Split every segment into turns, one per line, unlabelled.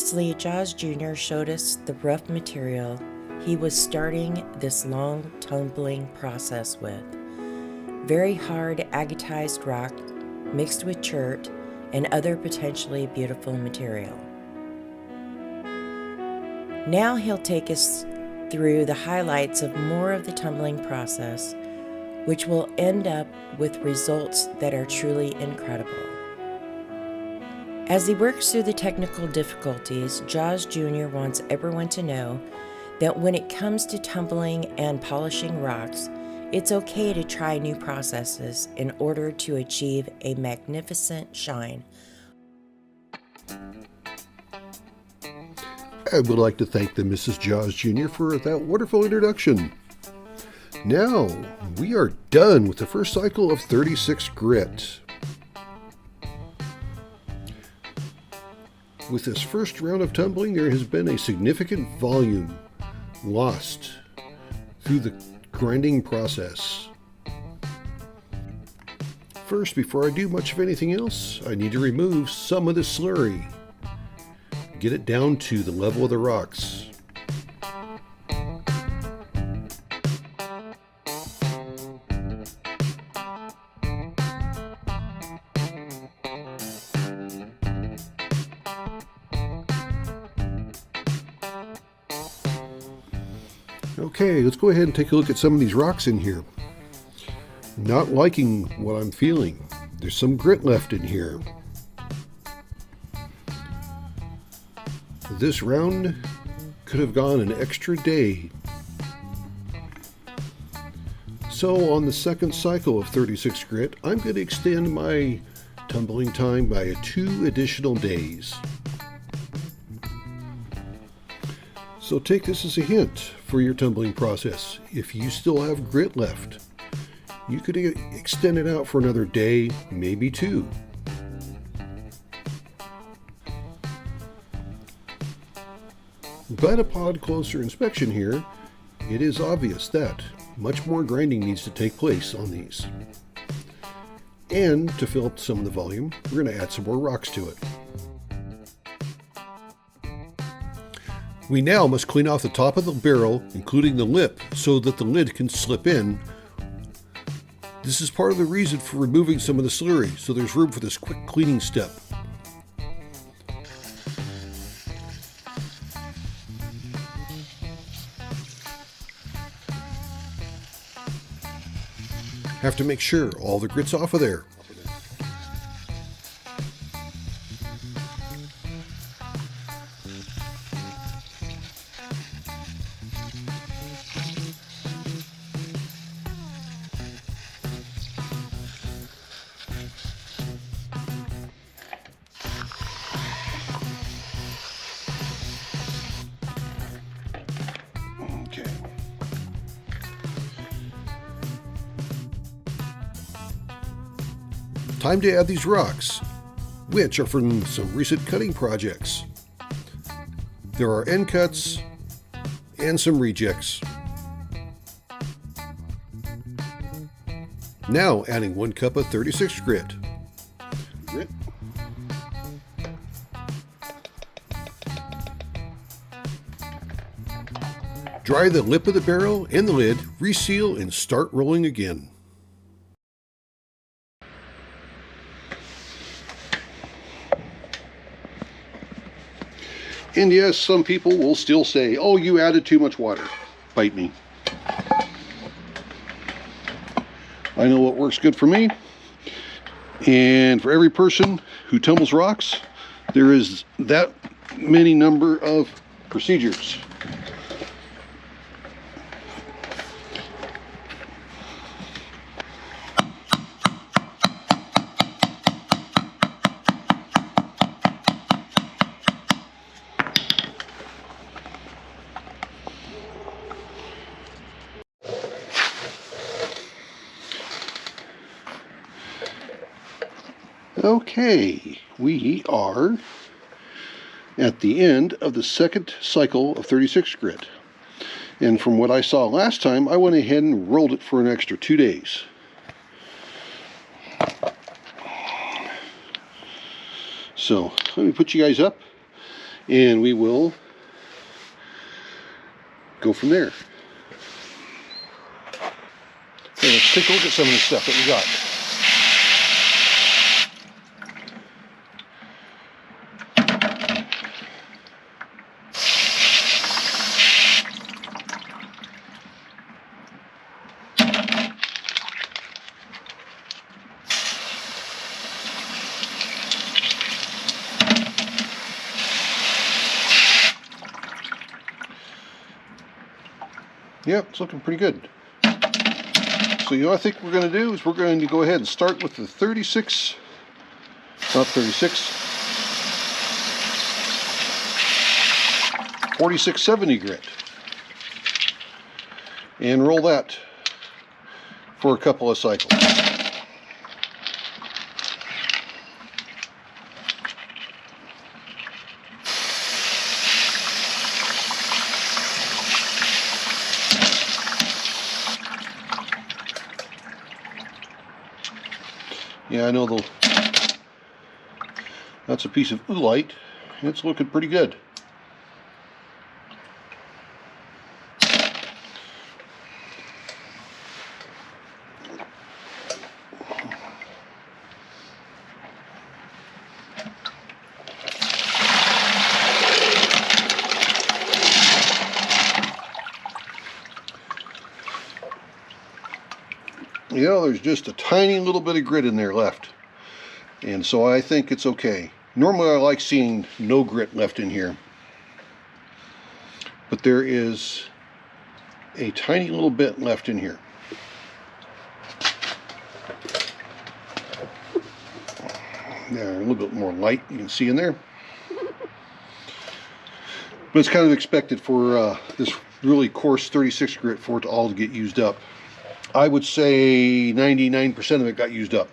Previously, Jaws Jr. showed us the rough material he was starting this long tumbling process with. Very hard agatized rock mixed with chert and other potentially beautiful material. Now he'll take us through the highlights of more of the tumbling process, which will end up with results that are truly incredible. As he works through the technical difficulties, Jaws Jr. wants everyone to know that when it comes to tumbling and polishing rocks, it's okay to try new processes in order to achieve a magnificent shine.
I would like to thank the Mrs. Jaws Jr. for that wonderful introduction. Now, we are done with the first cycle of 36 grit. With this first round of tumbling, there has been a significant volume lost through the grinding process. First, before I do much of anything else, I need to remove some of the slurry. Get it down to the level of the rocks. Okay, let's go ahead and take a look at some of these rocks in here. Not liking what I'm feeling. There's some grit left in here. This round could have gone an extra day. So on the second cycle of 36 grit, I'm going to extend my tumbling time by 2 additional days. So take this as a hint for your tumbling process. If you still have grit left, you could extend it out for another day, maybe 2. But upon closer inspection here, it is obvious that much more grinding needs to take place on these. And to fill up some of the volume, we're going to add some more rocks to it. We now must clean off the top of the barrel, including the lip, so that the lid can slip in. This is part of the reason for removing some of the slurry, so there's room for this quick cleaning step. Have to make sure all the grit's off of there. Time to add these rocks, which are from some recent cutting projects. There are end cuts and some rejects. Now adding 1 cup of 36 grit. Dry the lip of the barrel and the lid, reseal, and start rolling again. And yes, some people will still say, oh, you added too much water. Bite me. I know what works good for me. And for every person who tumbles rocks, there is that many number of procedures. Okay, we are at the end of the second cycle of 36 grit. And from what I saw last time, I went ahead and rolled it for an extra 2 days. So let me put you guys up And we will go from there. Okay, let's take a look at some of the stuff that we got. Yep, it's looking pretty good. So what I think we're going to do is we're going to go ahead and start with the 36, not 36, 4670 grit. And roll that for a couple of cycles. Yeah, I know that's a piece of oolite. It's looking pretty good. You know, there's just a tiny little bit of grit in there left. And so I think it's okay. Normally I like seeing no grit left in here. But there is a tiny little bit left in here. There, a little bit more light you can see in there. But it's kind of expected for this really coarse 36 grit for it to all get used up. I would say 99% of it got used up.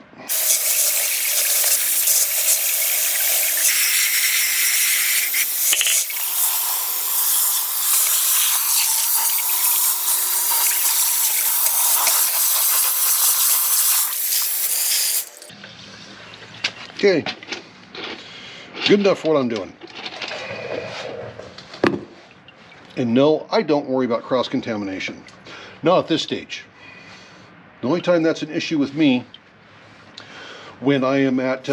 Okay, good enough for what I'm doing. And no, I don't worry about cross-contamination. Not at this stage. The only time that's an issue with me when I am at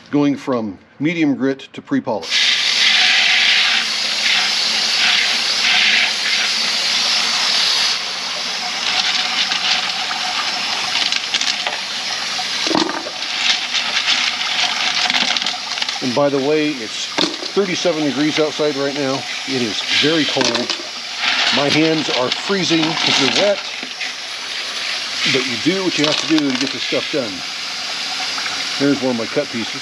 going from medium grit to pre-polish. And by the way, it's 37 degrees outside right now. It is very cold. My hands are freezing because they're wet. But you do what you have to do to get this stuff done. There's one of my cut pieces.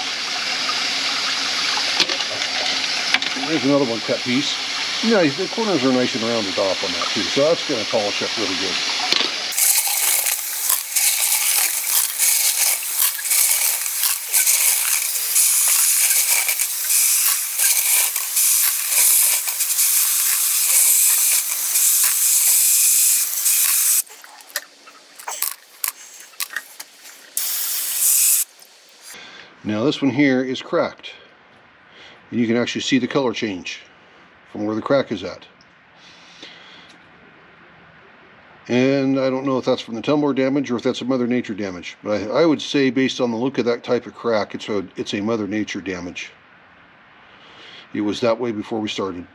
There's another one cut piece. Yeah, the corners are nice and rounded off on that too, so that's going to polish up really good. Now this one here is cracked, and you can actually see the color change from where the crack is at. And I don't know if that's from the tumbler damage or if that's a Mother Nature damage, but I would say based on the look of that type of crack, it's a Mother Nature damage. It was that way before we started.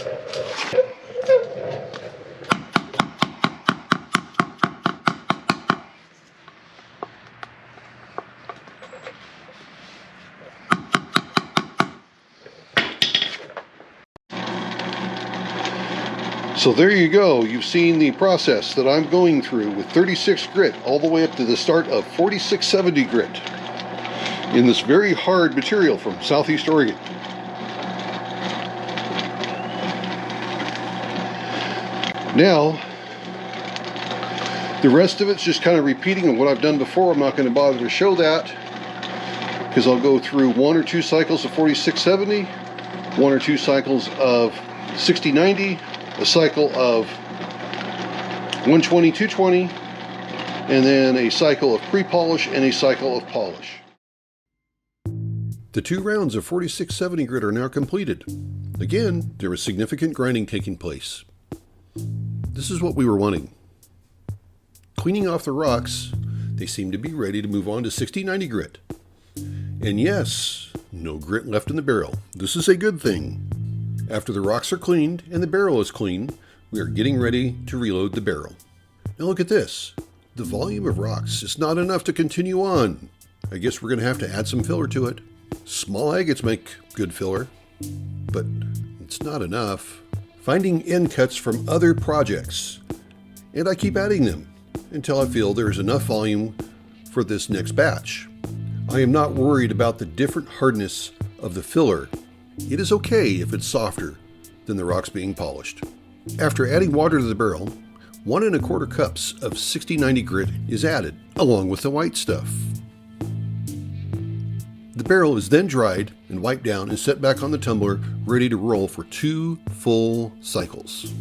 So there you go. You've seen the process that I'm going through with 36 grit all the way up to the start of 4670 grit in this very hard material from Southeast Oregon. Now, the rest of it's just kind of repeating of what I've done before. I'm not going to bother to show that because I'll go through 1 or 2 cycles of 4670, 1 or 2 cycles of 6090, a cycle of 120, 220, and then a cycle of pre-polish and a cycle of polish. The 2 rounds of 4670 grit are now completed. Again, there was significant grinding taking place. This is what we were wanting. Cleaning off the rocks, they seem to be ready to move on to 6090 grit. And yes, no grit left in the barrel. This is a good thing. After the rocks are cleaned and the barrel is clean, we are getting ready to reload the barrel. Now look at this. The volume of rocks is not enough to continue on. I guess we're going to have to add some filler to it. Small agates make good filler, but it's not enough. Finding end cuts from other projects, and I keep adding them until I feel there is enough volume for this next batch. I am not worried about the different hardness of the filler. It is okay if it's softer than the rocks being polished. After adding water to the barrel, 1 1/4 cups of 6090 grit is added, along with the white stuff. The barrel is then dried and wiped down and set back on the tumbler, ready to roll for 2 full cycles.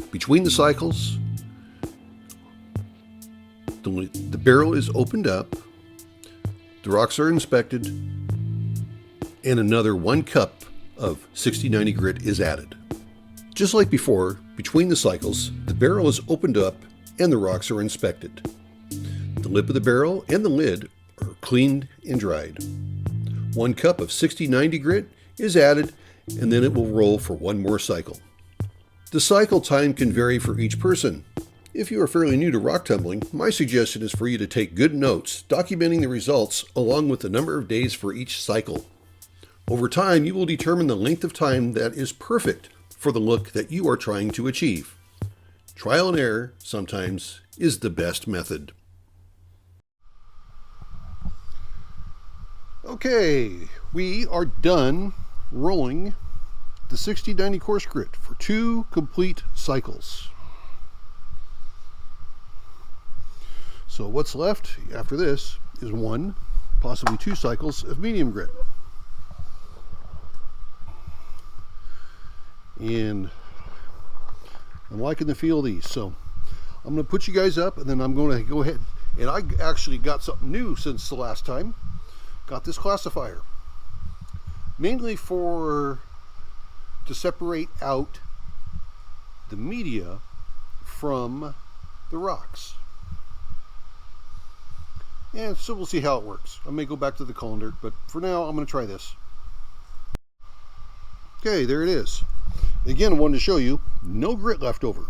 Between the cycles, the barrel is opened up, the rocks are inspected, and another 1 cup of 6090 grit is added. Just like before, between the cycles, the barrel is opened up and the rocks are inspected. The lip of the barrel and the lid are cleaned and dried. 1 cup of 6090 grit is added, and then it will roll for 1 more cycle. The cycle time can vary for each person. If you are fairly new to rock tumbling, my suggestion is for you to take good notes, documenting the results along with the number of days for each cycle. Over time, you will determine the length of time that is perfect for the look that you are trying to achieve. Trial and error sometimes is the best method. Okay, we are done rolling the 6090 coarse grit for 2 complete cycles. So what's left after this is 1, possibly 2 cycles of medium grit. And I'm liking the feel of these, so I'm going to put you guys up, and then I'm going to go ahead, and I actually got something new since the last time. Got this classifier, mainly to separate out the media from the rocks. And so we'll see how it works. I may go back to the colander, but for now I'm going to try this. Okay, there it is. Again, I wanted to show you, no grit left over.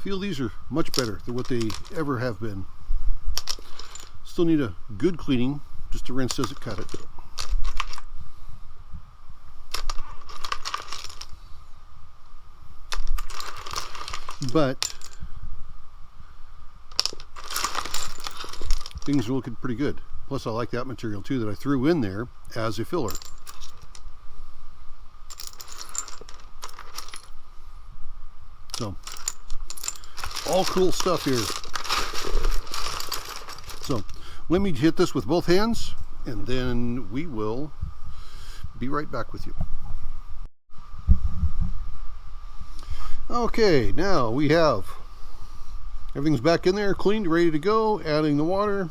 Feel these are much better than what they ever have been. Still need a good cleaning, just to rinse doesn't cut it. But things are looking pretty good. Plus I like that material too that I threw in there as a filler. So All cool stuff here. So let me hit this with both hands, and then we will be right back with you. Okay, now we have everything's back in there, cleaned, ready to go. Adding the water.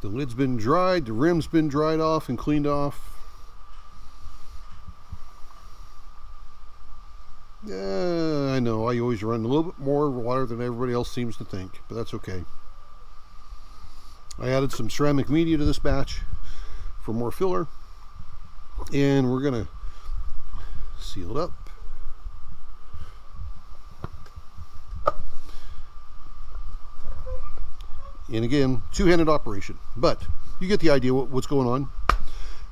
The lid's been dried, the rim's been dried off and cleaned off. I know I always run a little bit more water than everybody else seems to think, but that's okay. I added some ceramic media to this batch for more filler, and we're gonna seal it up. And again, two-handed operation, but you get the idea what's going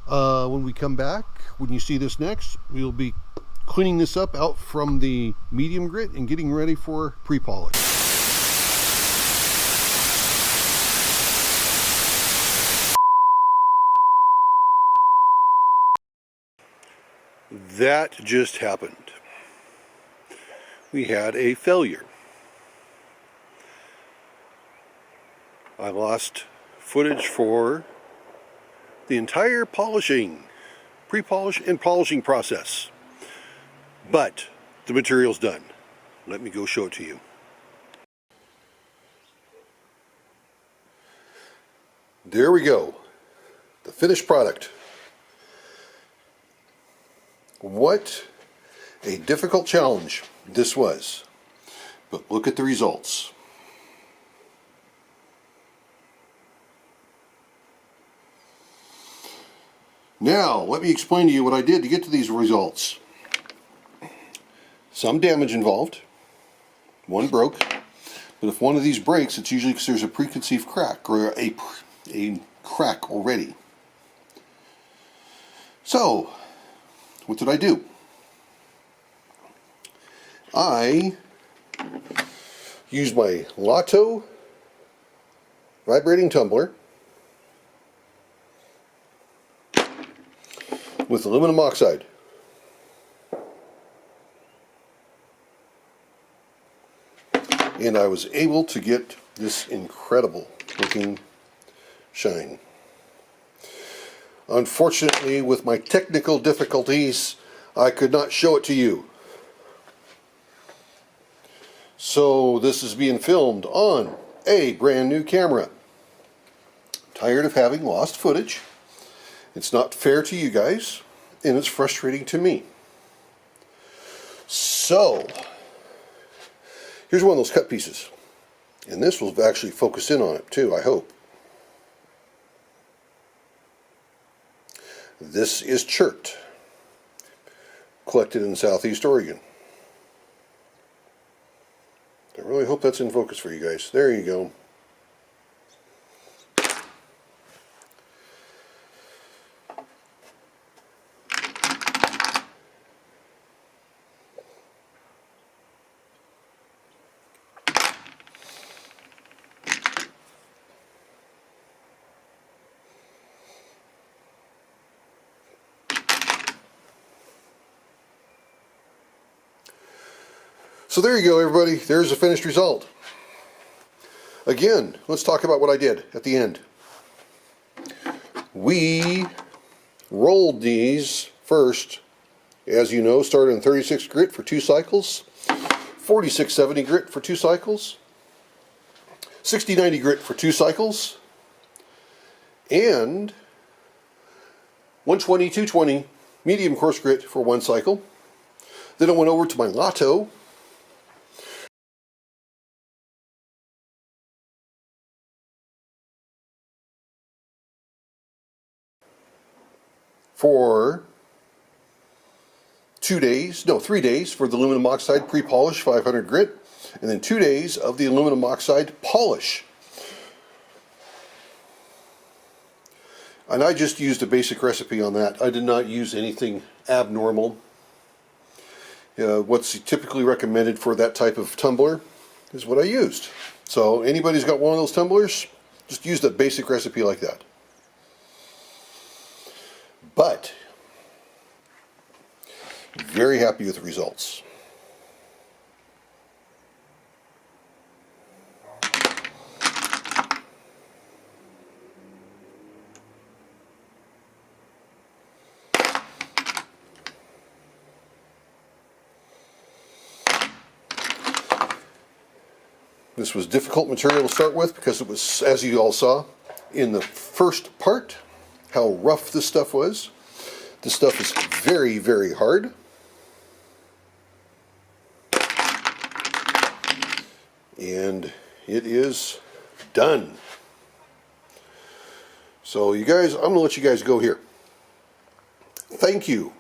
on. When we come back, when you see this next, we'll be cleaning this up out from the medium grit and getting ready for pre-polish. That just happened. We had a failure. I lost footage for the entire polishing, pre-polish and polishing process. But the material's done. Let me go show it to you. There we go. The finished product. What a difficult challenge this was. But look at the results. Now, let me explain to you what I did to get to these results. Some damage involved. One broke. But if one of these breaks, it's usually because there's a preconceived crack or a crack already. So, what did I do? I used my Lotto vibrating tumbler with aluminum oxide. And I was able to get this incredible looking shine. Unfortunately, with my technical difficulties, I could not show it to you. So this is being filmed on a brand new camera. Tired of having lost footage. It's not fair to you guys, and it's frustrating to me. So, here's one of those cut pieces. And this will actually focus in on it too, I hope. This is chert, collected in Southeast Oregon. I really hope that's in focus for you guys. There you go. So there you go, everybody. There's the finished result. Again, let's talk about what I did at the end. We rolled these first, as you know, started in 36 grit for 2 cycles, 4670 grit for 2 cycles, 6090 grit for 2 cycles, and 120-220 medium coarse grit for 1 cycle. Then I went over to my Lotto for 3 days for the aluminum oxide pre-polish 500 grit, and then 2 days of the aluminum oxide polish. And I just used a basic recipe on that. I did not use anything abnormal. What's typically recommended for that type of tumbler is what I used. So anybody's got one of those tumblers, just use that basic recipe like that. But very happy with the results. This was difficult material to start with because it was, as you all saw in the first part, how rough this stuff was. This stuff is very, very hard. And it is done. So you guys, I'm going to let you guys go here. Thank you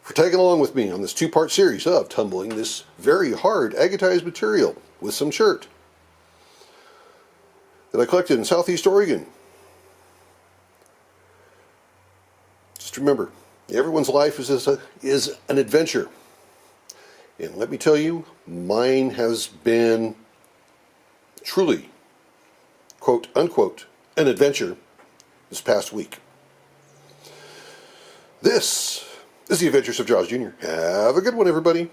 for tagging along with me on this two-part series of tumbling this very hard agatized material with some chert that I collected in Southeast Oregon. Just remember, everyone's life is an adventure. And let me tell you, mine has been truly, quote unquote, an adventure this past week. This is the Adventures of Jaws Jr. Have a good one, everybody.